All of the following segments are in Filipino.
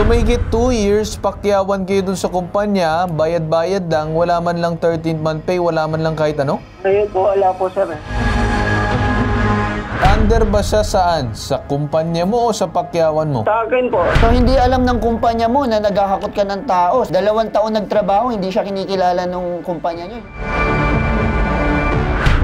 So mahigit 2 years, pakyawan kayo dun sa kumpanya, bayad-bayad lang, wala man lang 13th month pay, wala man lang kahit ano? Ayun po, wala po sir. Under ba siya saan? Sa kumpanya mo o sa pakyawan mo? Sa akin po. So hindi alam ng kumpanya mo na naghahakot ka ng tao. 2 taon nagtrabaho, hindi siya kinikilala ng kumpanya niyo.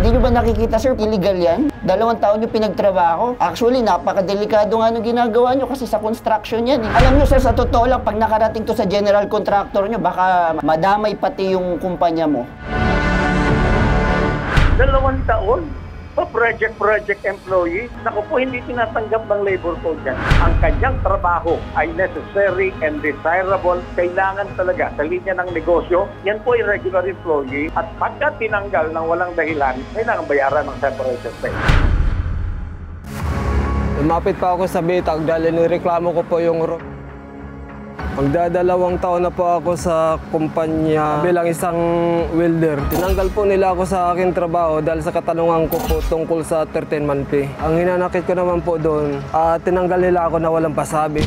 Hindi nyo ba nakikita, sir? Illegal yan. 2 taon nyo pinagtrabaho. Actually, napakadelikado nga nung ginagawa nyo kasi sa construction yan. Alam nyo, sir, sa totoo lang, pag nakarating to sa general contractor nyo, baka madamay pati yung kumpanya mo. 2 taon? Project employee, naku po, hindi tinatanggap ng labor code yan. Ang kanyang trabaho ay necessary and desirable. Kailangan talaga sa linya ng negosyo. Yan po ay regular employee. At pagka tinanggal ng walang dahilan, kailangan bayaran ng separation pay. Lumapit pa ako sa bitag dahil nireklamo ko po yung magdadalawang taon na po ako sa kumpanya bilang isang welder. Tinanggal po nila ako sa aking trabaho dahil sa katanungan ko po tungkol sa 13-month pay. Ang hinanakit ko naman po doon, tinanggal nila ako na walang pasabi.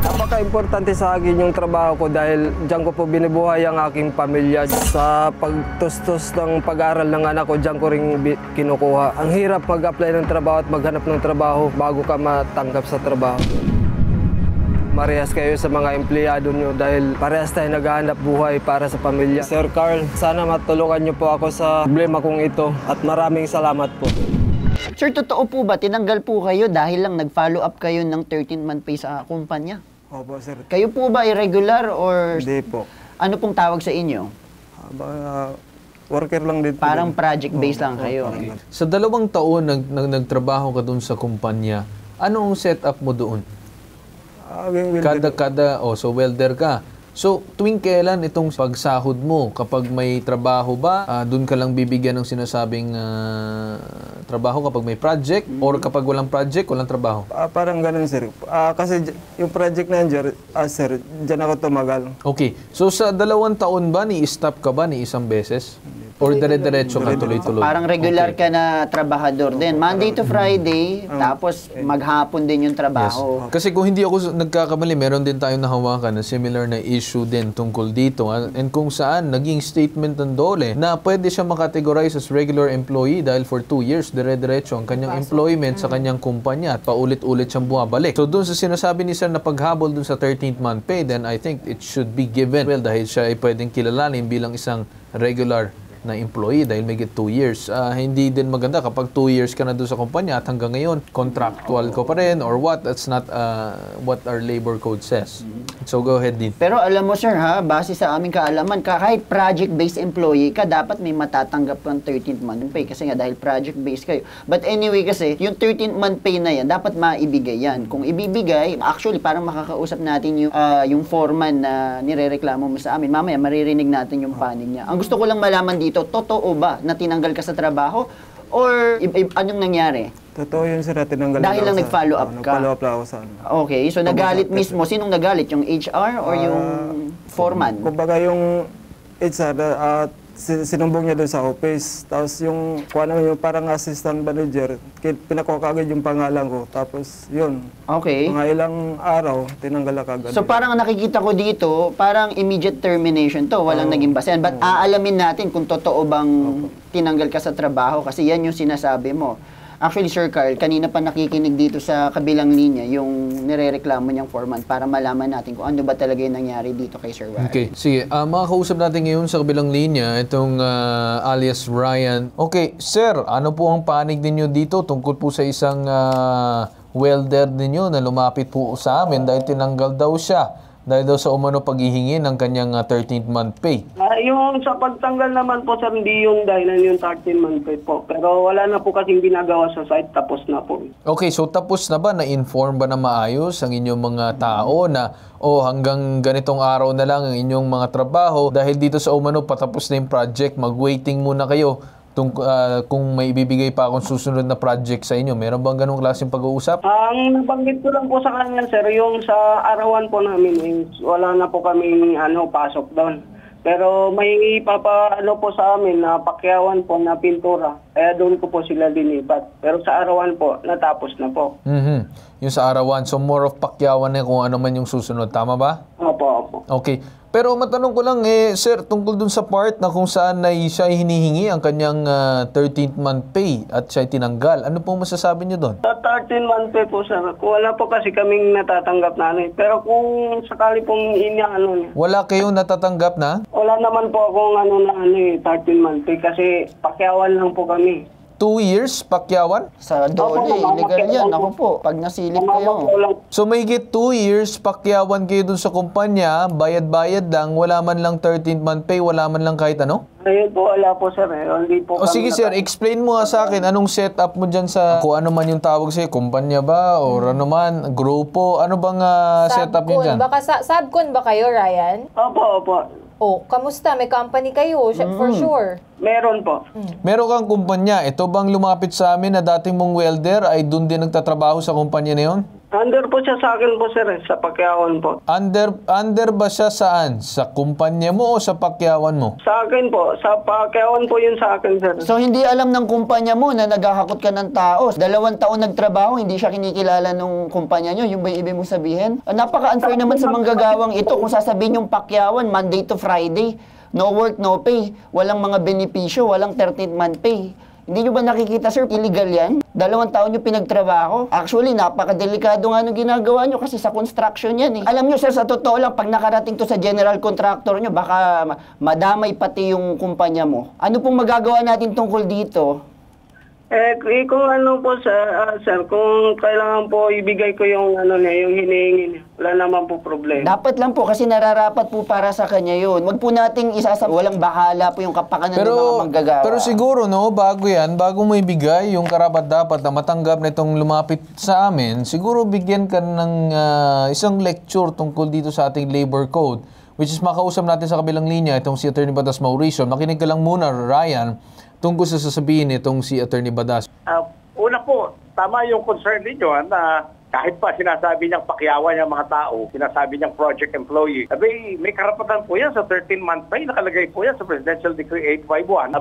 Napaka-importante sa akin yung trabaho ko dahil diyan ko po binubuhay ang aking pamilya. Sa pagtustos ng pag-aaral ng anak ko, diyan ko rin kinukuha. Ang hirap mag-apply ng trabaho at maghanap ng trabaho bago ka matanggap sa trabaho. Marehas kayo sa mga empleyado nyo dahil parehas tayo naghahanap buhay para sa pamilya. Sir Carl, sana matulungan nyo po ako sa problema kong ito at maraming salamat po. Sir, totoo po ba, tinanggal po kayo dahil lang nag-follow up kayo ng 13-month pay sa kumpanya? Opo, sir. Kayo po ba irregular or Hindi po. ano pong tawag sa inyo? Worker lang din po. Parang project-based lang kayo. Sa 2 taon nagtrabaho ka dun sa kumpanya, anong setup mo doon? So welder ka. So, tuwing kailan itong pagsahod mo? Kapag may trabaho ba, doon ka lang bibigyan ng sinasabing trabaho kapag may project? Or kapag walang project, walang trabaho? Parang ganun, sir. Kasi yung project na yan, sir, dyan ako tumagal. Okay. So, sa 2 taon ba, ni-stop ka ba ni isang beses? Or dire-diretso ka tuloy-tuloy? Parang regular ka na trabahador din. Monday to Friday, tapos maghapon din yung trabaho. Kasi kung hindi ako nagkakamali, meron din tayong nahawakan na similar na issue din tungkol dito. And kung saan, naging statement ng DOLE na pwede siya makategorize as regular employee dahil for 2 years, dire-diretso ang kanyang employment sa kanyang kumpanya at paulit-ulit siyang bumabalik. So doon sa sinasabi ni Sir na paghabol doon sa 13th month pay, then I think it should be given. Well, dahil siya ay pwedeng kilalanin bilang isang regular na employee dahil may 2 years. Hindi din maganda kapag 2 years ka na doon sa kumpanya at hanggang ngayon, contractual ko pa rin or what. That's not what our labor code says. So go ahead din. Pero alam mo, sir, ha, base sa aming kaalaman, kahit project-based employee ka, dapat may matatanggap kang 13th month pay kasi nga dahil project-based kayo. But anyway kasi, yung 13th month pay na yan, dapat maibigay yan. Kung ibibigay, actually parang makakausap natin yung foreman na nirereklamo mo sa amin. Mamaya maririnig natin yung panig niya. Ang gusto ko lang malaman dito, totoo ba na tinanggal ka sa trabaho? Or anong nangyari? Totoo yun, sir. Tinanggal dahil lang nag-follow up ka? Nag-follow up lang ako sa ano. Okay, so nagalit mismo. Sinong nagalit? Yung HR or yung foreman? Kumbaga yung HR, sinumbong niya doon sa office. Tapos yung parang assistant manager, pinakuha kagad yung pangalan ko. Tapos yun, okay, mga ilang araw, tinanggal kagad. so parang nakikita ko dito, parang immediate termination to, walang naging basehan. But aalamin natin kung totoo bang tinanggal ka sa trabaho kasi yan yung sinasabi mo. Actually, Sir Carl, kanina pa nakikinig dito sa kabilang linya yung nirereklamo niyang foreman para malaman natin kung ano ba talaga yung nangyari dito kay Sir Ryan. Okay, sige. Makakausap natin ngayon sa kabilang linya itong alias Ryan. Okay, Sir, ano po ang panig ninyo dito tungkol po sa isang welder ninyo na lumapit po sa amin dahil tinanggal daw siya dahil daw sa umano paghihingi ng kanyang 13th month pay? Yung sa pagtanggal naman po, sir, hindi yung dahilan yung 13 month pay po. Pero wala na po kasing ginagawa sa site, tapos na po. Okay, so tapos na ba? Na-inform ba na maayos ang inyong mga tao na hanggang ganitong araw na lang ang inyong mga trabaho dahil dito sa umano patapos na yung project, mag-waiting muna kayo kung may ibibigay pa akong susunod na project sa inyo? Meron bang ganung klaseng pag-uusap? Ang nabanggit ko lang po sa kanya, sir, yung sa arawan po namin, wala na po kaming pasok doon. Pero may ipapaano po sa amin na pakyawan po na pintura. Kaya doon ko po sila dinipat. Pero sa arawan po, natapos na po. Yung sa arawan. So more of pakyawan na kung ano man yung susunod. Tama ba? Opo. Okay. Pero matanong ko lang, sir, tungkol dun sa part na kung saan na siya hinihingi ang kanyang 13th month pay at siya tinanggal. Ano pong masasabi niyo doon? Sa 13-month pay po, sir. Wala po kasi kaming natatanggap na ano. Pero kung sakali pong niya, Wala kayong natatanggap na? wala naman po akong 13-month pay kasi pakyawan lang po kami. 2 years pakyawan? Sa dole, illegal yan. Ako po, pag nasilip kayo. So may 2 years pakyawan kayo dun sa kumpanya, bayad-bayad lang, wala man lang 13th month pay, wala man lang kahit ano? Ayun po, wala po, sir. Hindi po O sige sir, explain mo nga sa akin anong setup mo dyan sa kung ano man yung tawag sa'yo, kumpanya ba or ano man, grupo, ano bang setup nyo dyan? Baka subcon ba kayo, Ryan? Opo. Oh, kamusta? May company kayo, for sure. Meron po. Meron kang kumpanya, ito bang lumapit sa amin na dating mong welder ay doon din nagtatrabaho sa kumpanya na yun? Under po siya sa akin po, sir, sa pakyawan po. Under ba siya saan? Sa kumpanya mo o sa pakyawan mo? Sa akin po. Sa pakyawan po yun sa akin, sir. So hindi alam ng kumpanya mo na naghahakot ka ng tao. 2 taon nagtrabaho, hindi siya kinikilala ng kumpanya nyo. Yung ba yung ibig mong sabihin? Napaka-unfair naman sa manggagawang ito kung sasabihin yung pakyawan, Monday to Friday. No work, no pay. Walang mga benepisyo, walang 13th month pay. Hindi nyo ba nakikita, sir, illegal yan? 2 taon nyo pinagtrabaho. Actually, napakadelikado nga nung ginagawa nyo kasi sa construction yan eh. Alam nyo, sir, sa totoo lang, pag nakarating to sa general contractor nyo, baka madamay pati yung kumpanya mo. Ano pong magagawa natin tungkol dito? Kung ano po, sir, kung kailangan po ibigay ko yung yung hinihingi niya. Wala naman po problema. Dapat lang po kasi nararapat po para sa kanya yun. Wag po nating walang bahala po yung kapakanan ng mga manggagawa. Pero siguro, no, bago mo ibigay yung karapat-dapat na matanggap na itong lumapit sa amin, siguro bigyan ka ng isang lecture tungkol dito sa ating labor code, which is makausap natin sa kabilang linya, itong si Attorney Badas Mauricio. Makinig ka lang muna, Ryan, tungkol sa sasabihin itong si Attorney Badas. Una po, tama yung concern ninyo na kahit pa sinasabi niyang pakyawan yung mga tao, sinasabi niyang project employee, may karapatan po yan sa 13-month pay, nakalagay po yan sa Presidential Decree 851.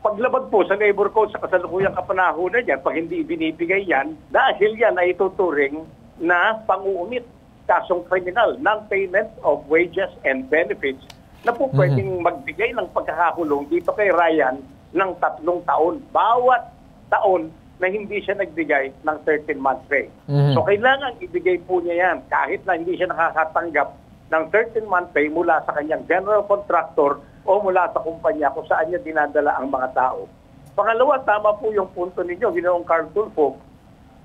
Paglabag po sa labor code sa kasalukuyang kapanahunan yan, pag hindi binibigay yan, dahil yan ay ituturing na pang-uumit, kasong kriminal, non-payment of wages and benefits na po pwedeng magbigay ng pagkakakulong dito kay Ryan ng 3 taon. Bawat taon na hindi siya nagbigay ng 13-month pay. So kailangan ibigay po niya yan kahit na hindi siya nakakatanggap ng 13-month pay mula sa kanyang general contractor o mula sa kumpanya kung saan niya dinadala ang mga tao. Pangalawa, tama po yung punto ninyo, Ginoong Carl Tulfo,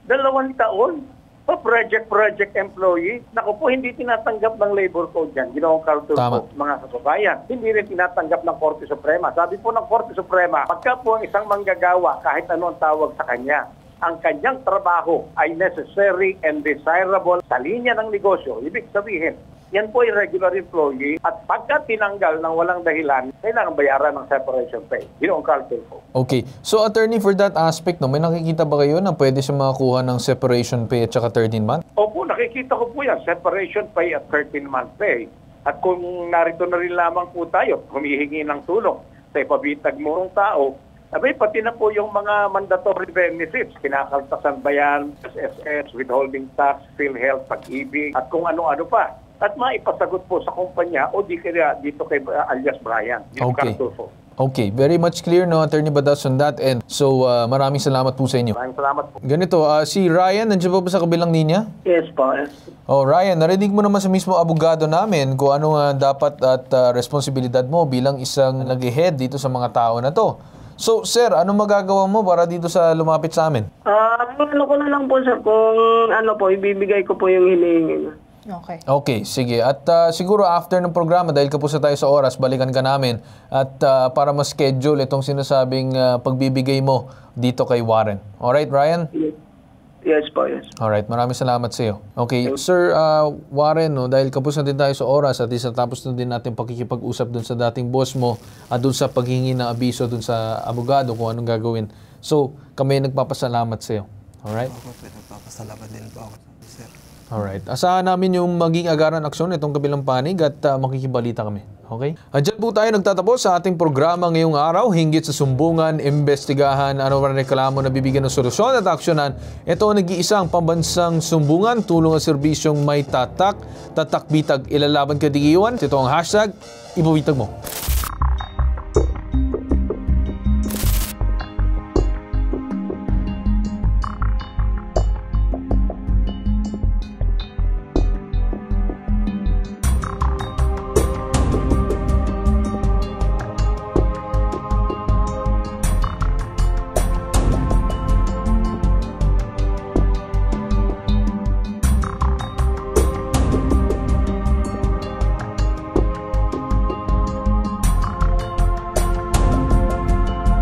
2 taon project employee, naku po, hindi tinatanggap ng labor code yan. Ginoong Carl Tulfo, mga kababayan. Hindi rin tinatanggap ng Korte Suprema. Sabi po ng Korte Suprema, pagka po ang isang manggagawa, kahit ano ang tawag sa kanya, ang kanyang trabaho ay necessary and desirable sa linya ng negosyo. Ibig sabihin, yan po ay regular employee at pagka tinanggal ng walang dahilan, kailangan bayaran ng separation pay. Ginoong Carl Tulfo. Okay. So, attorney, for that aspect, no, may nakikita ba kayo na pwede siya makakuha ng separation pay at saka 13-month? Opo, nakikita ko po yan. Separation pay at 13-month pay. At kung narito na rin lamang po tayo, humihingi ng tulong sa ipabitag mong tao, pati na po yung mga mandatory benefits, kinakaltasan bayan, SSS, withholding tax, PhilHealth, pag-ibig, at kung ano-ano pa. At maipasagot po sa kumpanya o di kaya dito kay alias Brian. Okay. Okay, very much clear, no, Attorney Badas, on that end. So, maraming salamat po sa inyo. Maraming salamat po. Ganito, si Ryan, nandiyan po ba sa kabilang linya? Yes po. Oh, Ryan, narinig mo naman sa mismo abogado namin kung ano dapat at responsibilidad mo bilang isang nag-head dito sa mga tao na to. So, sir, ano magagawa mo para dito sa lumapit sa amin? Ano ko na lang po, sir, kung ibibigay ko po yung hinihingi niya. Okay. Okay, sige. At siguro after ng programa, dahil kapusa tayo sa oras, balikan ka namin at para ma-schedule itong sinasabing pagbibigay mo dito kay Warren. Alright, Ryan? Yes po, yes. Alright, maraming salamat sa iyo. Okay, Sir Warren, no, dahil kapos na din tayo sa oras at isa tapos na din natin pakikipag-usap dun sa dating boss mo at dun sa paghingi ng abiso dun sa abogado kung anong gagawin. So, kami nagpapasalamat sa iyo. Alright? Ako po, nagpapasalamat din po ako, sir. Alright. Asahan namin yung maging agaran aksyon itong kabilang panig at makikibalita kami. Okay? Diyan po tayo nagtatapos sa ating programa ngayong araw hinggit sa sumbungan, investigahan, ano man reklamo na bibigyan ng solusyon at aksyonan. Ito ang nag-iisang pambansang sumbungan, tulong at serbisyong may tatak, bitag, ilalaban kadigiwan. Ito ang hashtag, ibawitag mo.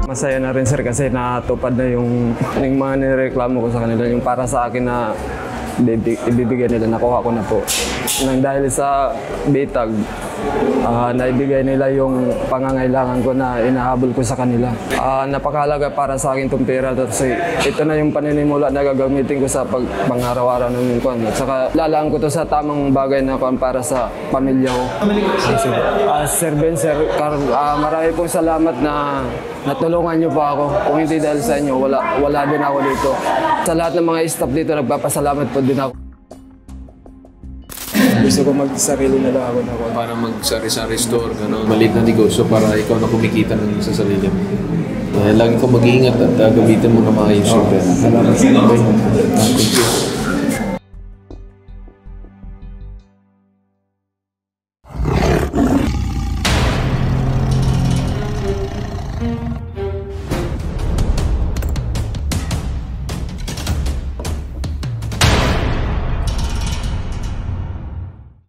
Masaya na rin sir kasi natupad na yung mga nireklamo ko sa kanila, yung para sa akin na ibibigay nila, nakuha ko na po. Nang dahil sa bitag, naibigay nila yung pangangailangan ko na inahabol ko sa kanila. Napakahalaga para sa akin itong pera kasi ito na yung paninimula na gagamitin ko sa pang-araw-araw ng kuwan. At saka lalaan ko to sa tamang bagay na kuwan para sa pamilya ko. Sir Ben, Sir Carl, marami pong salamat na natulungan niyo pa ako. Kung hindi dahil sa inyo, wala din ako dito. Sa lahat ng mga staff dito, nagpapasalamat po din ako. Gusto ko magsarili na lang ako na ako. Para mag-sari-sari store, gano'n. Maliit na negosyo para ikaw na kumikita ng sa sarili mo. Lagi ko mag-iingat at gamitin mo na maayos yung pera. Salamat sa inyo. Thank you.